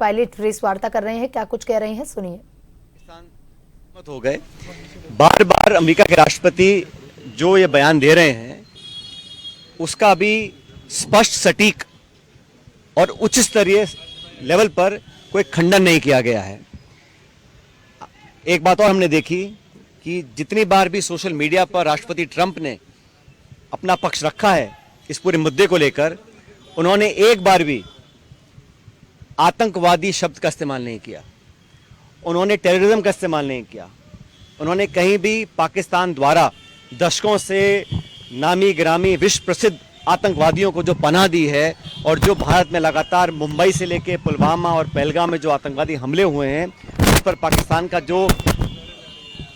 Pilot press वार्ता कर रहे हैं, क्या कुछ कह रहे हैं सुनिए। हो गए बार बार अमेरिका के राष्ट्रपति जो ये बयान दे रहे हैं उसका भी स्पष्ट, सटीक और उच्च स्तरीय लेवल पर कोई खंडन नहीं किया गया है। एक बात और हमने देखी कि जितनी बार भी सोशल मीडिया पर राष्ट्रपति ट्रंप ने अपना पक्ष रखा है इस पूरे मुद्दे को लेकर, उन्होंने एक बार भी आतंकवादी शब्द का इस्तेमाल नहीं किया, उन्होंने टेररिज्म का इस्तेमाल नहीं किया, उन्होंने कहीं भी पाकिस्तान द्वारा दशकों से नामी गिरामी विश्व प्रसिद्ध आतंकवादियों को जो पनाह दी है और जो भारत में लगातार मुंबई से लेकर पुलवामा और पहलगाम में जो आतंकवादी हमले हुए हैं उस पर पाकिस्तान का जो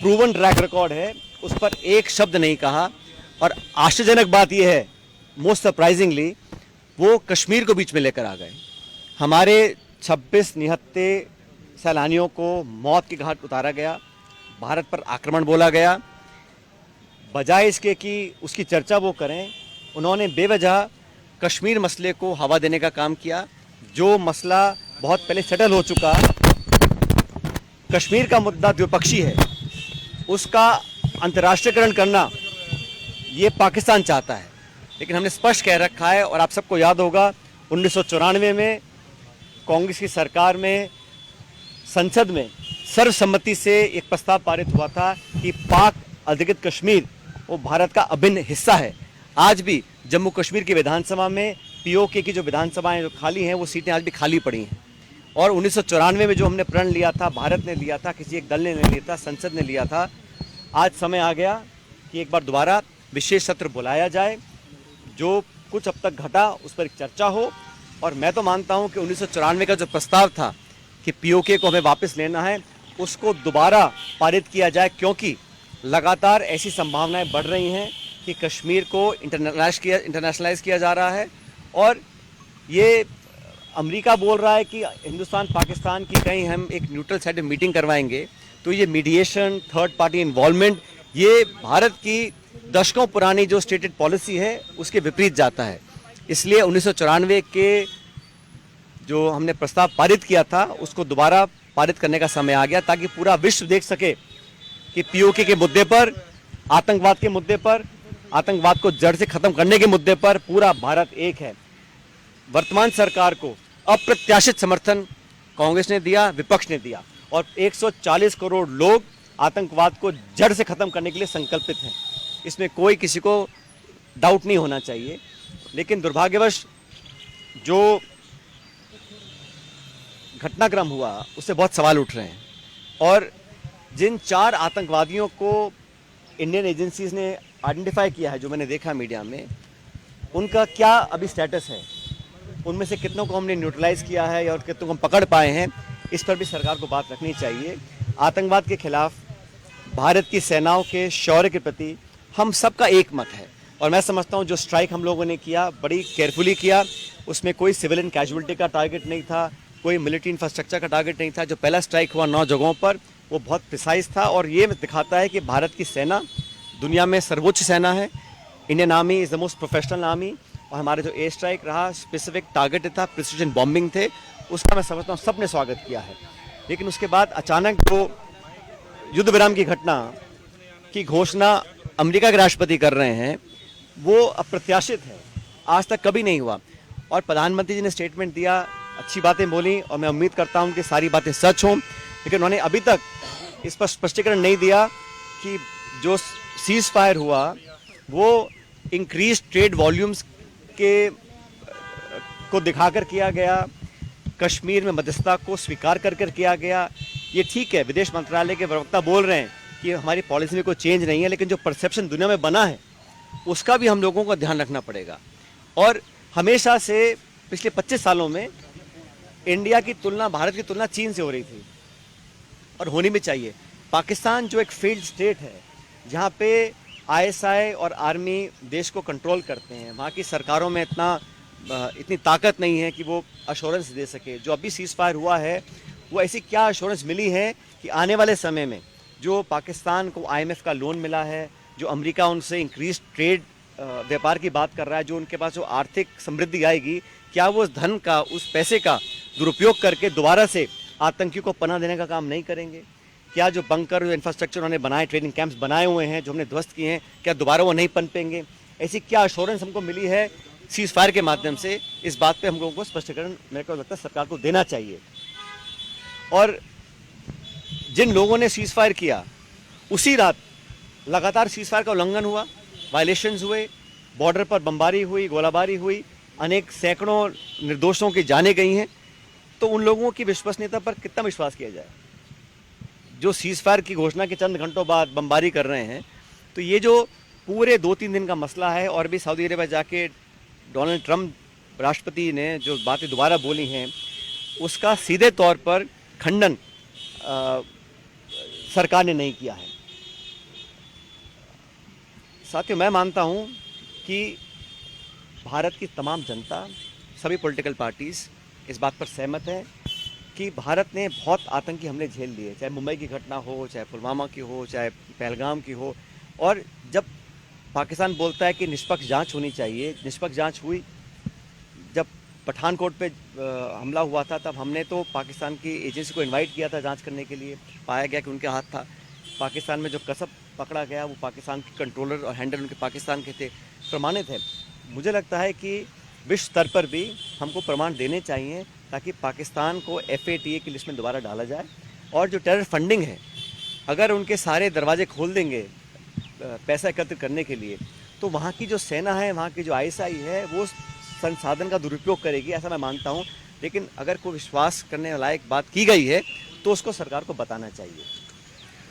प्रूवन ट्रैक रिकॉर्ड है उस पर एक शब्द नहीं कहा। और आश्चर्यजनक बात यह है, मोस्ट सरप्राइजिंगली, वो कश्मीर को बीच में लेकर आ गए। हमारे 26 निहत्थे सैलानियों को मौत की घाट उतारा गया, भारत पर आक्रमण बोला गया। बजाय इसके कि उसकी चर्चा वो करें, उन्होंने बेवजह कश्मीर मसले को हवा देने का काम किया। जो मसला बहुत पहले सेटल हो चुका, कश्मीर का मुद्दा द्विपक्षीय है, उसका अंतर्राष्ट्रीयकरण करना ये पाकिस्तान चाहता है। लेकिन हमने स्पष्ट कह रखा है, और आप सबको याद होगा 1994 में कांग्रेस की सरकार में संसद में सर्वसम्मति से एक प्रस्ताव पारित हुआ था कि पाक अधिकृत कश्मीर वो भारत का अभिन्न हिस्सा है। आज भी जम्मू कश्मीर की विधानसभा में पीओके की जो विधानसभाएं जो खाली हैं वो सीटें आज भी खाली पड़ी हैं। और 1994 में जो हमने प्रण लिया था, भारत ने लिया था, किसी एक दल ने नहीं लिया था, संसद ने लिया था। आज समय आ गया कि एक बार दोबारा विशेष सत्र बुलाया जाए, जो कुछ अब तक घटा उस पर एक चर्चा हो। और मैं तो मानता हूं कि 1994 का जो प्रस्ताव था कि पीओके को हमें वापस लेना है, उसको दोबारा पारित किया जाए, क्योंकि लगातार ऐसी संभावनाएं बढ़ रही हैं कि कश्मीर को इंटरनेशनलाइज किया जा रहा है। और ये अमेरिका बोल रहा है कि हिंदुस्तान पाकिस्तान की कहीं हम एक न्यूट्रल साइड में मीटिंग करवाएंगे, तो ये मीडिएशन, थर्ड पार्टी इन्वॉल्वमेंट, ये भारत की दशकों पुरानी जो स्टेटेड पॉलिसी है उसके विपरीत जाता है। इसलिए 1994 के जो हमने प्रस्ताव पारित किया था उसको दोबारा पारित करने का समय आ गया, ताकि पूरा विश्व देख सके कि पीओके के मुद्दे पर, आतंकवाद के मुद्दे पर, आतंकवाद को जड़ से खत्म करने के मुद्दे पर पूरा भारत एक है। वर्तमान सरकार को अप्रत्याशित समर्थन कांग्रेस ने दिया, विपक्ष ने दिया, और 140 करोड़ लोग आतंकवाद को जड़ से खत्म करने के लिए संकल्पित हैं। इसमें कोई किसी को डाउट नहीं होना चाहिए। लेकिन दुर्भाग्यवश जो घटनाक्रम हुआ उससे बहुत सवाल उठ रहे हैं। और जिन 4 आतंकवादियों को इंडियन एजेंसीज ने आइडेंटिफाई किया है, जो मैंने देखा मीडिया में, उनका क्या अभी स्टेटस है, उनमें से कितनों को हमने न्यूट्रलाइज किया है और कितनों को हम पकड़ पाए हैं, इस पर भी सरकार को बात रखनी चाहिए। आतंकवाद के खिलाफ भारत की सेनाओं के शौर्य के प्रति हम सबका एक मत है। और मैं समझता हूं जो स्ट्राइक हम लोगों ने किया बड़ी केयरफुली किया, उसमें कोई सिविलियन कैजुअलिटी का टारगेट नहीं था, कोई मिलिट्री इंफ्रास्ट्रक्चर का टारगेट नहीं था। जो पहला स्ट्राइक हुआ 9 जगहों पर, वो बहुत प्रिसाइज था, और ये दिखाता है कि भारत की सेना दुनिया में सर्वोच्च सेना है। Indian army is the most professional army. और हमारे जो एयर स्ट्राइक रहा, स्पेसिफिक टारगेट था, प्रिसिजन बॉम्बिंग थे, उसका मैं समझता हूँ सबने स्वागत किया है। लेकिन उसके बाद अचानक जो युद्ध विराम की घटना की घोषणा अमेरिका के राष्ट्रपति कर रहे हैं, वो अप्रत्याशित है, आज तक कभी नहीं हुआ। और प्रधानमंत्री जी ने स्टेटमेंट दिया, अच्छी बातें बोली, और मैं उम्मीद करता हूं कि सारी बातें सच हों। लेकिन उन्होंने अभी तक इस पर स्पष्टीकरण नहीं दिया कि जो सीज फायर हुआ वो इंक्रीज ट्रेड वॉल्यूम्स के को दिखाकर किया गया, कश्मीर में मध्यस्थता को स्वीकार कर किया गया। ये ठीक है, विदेश मंत्रालय के प्रवक्ता बोल रहे हैं कि हमारी पॉलिसी में कोई चेंज नहीं है, लेकिन जो परसेप्शन दुनिया में बना है उसका भी हम लोगों को ध्यान रखना पड़ेगा। और हमेशा से पिछले 25 सालों में इंडिया की तुलना, भारत की तुलना चीन से हो रही थी, और होनी भी चाहिए। पाकिस्तान जो एक फील्ड स्टेट है, जहाँ पे आईएसआई और आर्मी देश को कंट्रोल करते हैं, वहाँ की सरकारों में इतनी ताकत नहीं है कि वो अश्योरेंस दे सके। जो अभी सीज फायर हुआ है, वो ऐसी क्या अश्योरेंस मिली है कि आने वाले समय में जो पाकिस्तान को आईएमएफ का लोन मिला है, जो अमेरिका उनसे इंक्रीज ट्रेड व्यापार की बात कर रहा है, जो उनके पास जो आर्थिक समृद्धि आएगी, क्या वो उस धन का, उस पैसे का दुरुपयोग करके दोबारा से आतंकियों को पनाह देने का काम नहीं करेंगे? क्या जो बंकर, जो इंफ्रास्ट्रक्चर उन्होंने बनाए, ट्रेनिंग कैंप्स बनाए हुए हैं, जो हमने ध्वस्त किए हैं, क्या दोबारा वो नहीं पनपेंगे? ऐसी क्या अश्योरेंस हमको मिली है सीज फायर के माध्यम से? इस बात पे हम लोगों को स्पष्टीकरण मेरे को लगता है सरकार को देना चाहिए। और जिन लोगों ने सीज फायर किया, उसी रात लगातार सीज फायर का उल्लंघन हुआ, वायलेशंस हुए, बॉर्डर पर बमबारी हुई, गोलाबारी हुई, अनेक सैकड़ों निर्दोषों की जानें गई हैं। तो उन लोगों की विश्वसनीयता पर कितना विश्वास किया जाए जो सीज फायर की घोषणा के चंद घंटों बाद बमबारी कर रहे हैं? तो ये जो पूरे 2-3 दिन का मसला है, और भी सऊदी अरेबिया जाके डोनाल्ड ट्रंप राष्ट्रपति ने जो बातें दोबारा बोली हैं, उसका सीधे तौर पर खंडन सरकार ने नहीं किया है। साथियों, मैं मानता हूं कि भारत की तमाम जनता, सभी पॉलिटिकल पार्टीज इस बात पर सहमत है कि भारत ने बहुत आतंकी हमले झेल लिए, चाहे मुंबई की घटना हो, चाहे पुलवामा की हो, चाहे पहलगाम की हो। और जब पाकिस्तान बोलता है कि निष्पक्ष जांच होनी चाहिए, निष्पक्ष जांच हुई। जब पठानकोट पे हमला हुआ था, तब हमने तो पाकिस्तान की एजेंसी को इनवाइट किया था जांच करने के लिए। पाया गया कि उनके हाथ था। पाकिस्तान में जो कसब पकड़ा गया, वो पाकिस्तान के कंट्रोलर और हैंडल उनके पाकिस्तान के थे, प्रमाणित है। मुझे लगता है कि विश्व स्तर पर भी हमको प्रमाण देने चाहिए, ताकि पाकिस्तान को FATA की लिस्ट में दोबारा डाला जाए। और जो टेरर फंडिंग है, अगर उनके सारे दरवाजे खोल देंगे पैसा एकत्र करने के लिए, तो वहाँ की जो सेना है, वहाँ की जो ISI है, वो संसाधन का दुरुपयोग करेगी, ऐसा मैं मानता हूँ। लेकिन अगर कोई विश्वास करने लायक बात की गई है, तो उसको सरकार को बताना चाहिए।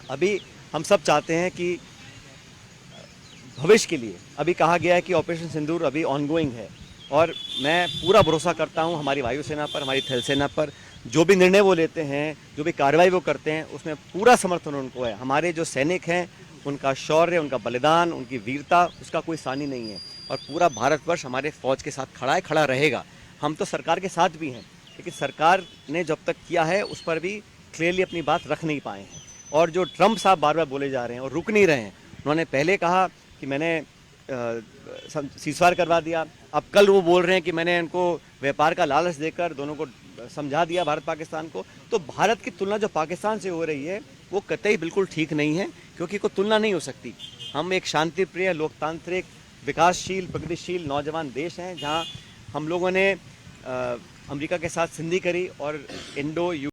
अभी हम सब चाहते हैं कि भविष्य के लिए, अभी कहा गया है कि ऑपरेशन सिंदूर अभी ऑनगोइंग है, और मैं पूरा भरोसा करता हूं हमारी वायुसेना पर, हमारी थल सेना पर। जो भी निर्णय वो लेते हैं, जो भी कार्रवाई वो करते हैं, उसमें पूरा समर्थन उनको है। हमारे जो सैनिक हैं, उनका शौर्य, उनका बलिदान, उनकी वीरता, उसका कोई सानी नहीं है। और पूरा भारतवर्ष हमारे फौज के साथ खड़ा है, खड़ा रहेगा। हम तो सरकार के साथ भी हैं, लेकिन सरकार ने जब तक किया है, उस पर भी क्लियरली अपनी बात रख नहीं पाए हैं। और जो ट्रंप साहब बार बार बोले जा रहे हैं और रुक नहीं रहे हैं, उन्होंने पहले कहा कि मैंने सीज़फायर करवा दिया, अब कल वो बोल रहे हैं कि मैंने उनको व्यापार का लालच देकर दोनों को समझा दिया, भारत पाकिस्तान को। तो भारत की तुलना जो पाकिस्तान से हो रही है, वो कतई बिल्कुल ठीक नहीं है, क्योंकि कोई तुलना नहीं हो सकती। हम एक शांति प्रिय, लोकतांत्रिक, विकासशील, प्रगतिशील नौजवान देश हैं, जहाँ हम लोगों ने अमेरिका के साथ संधि करी और इंडो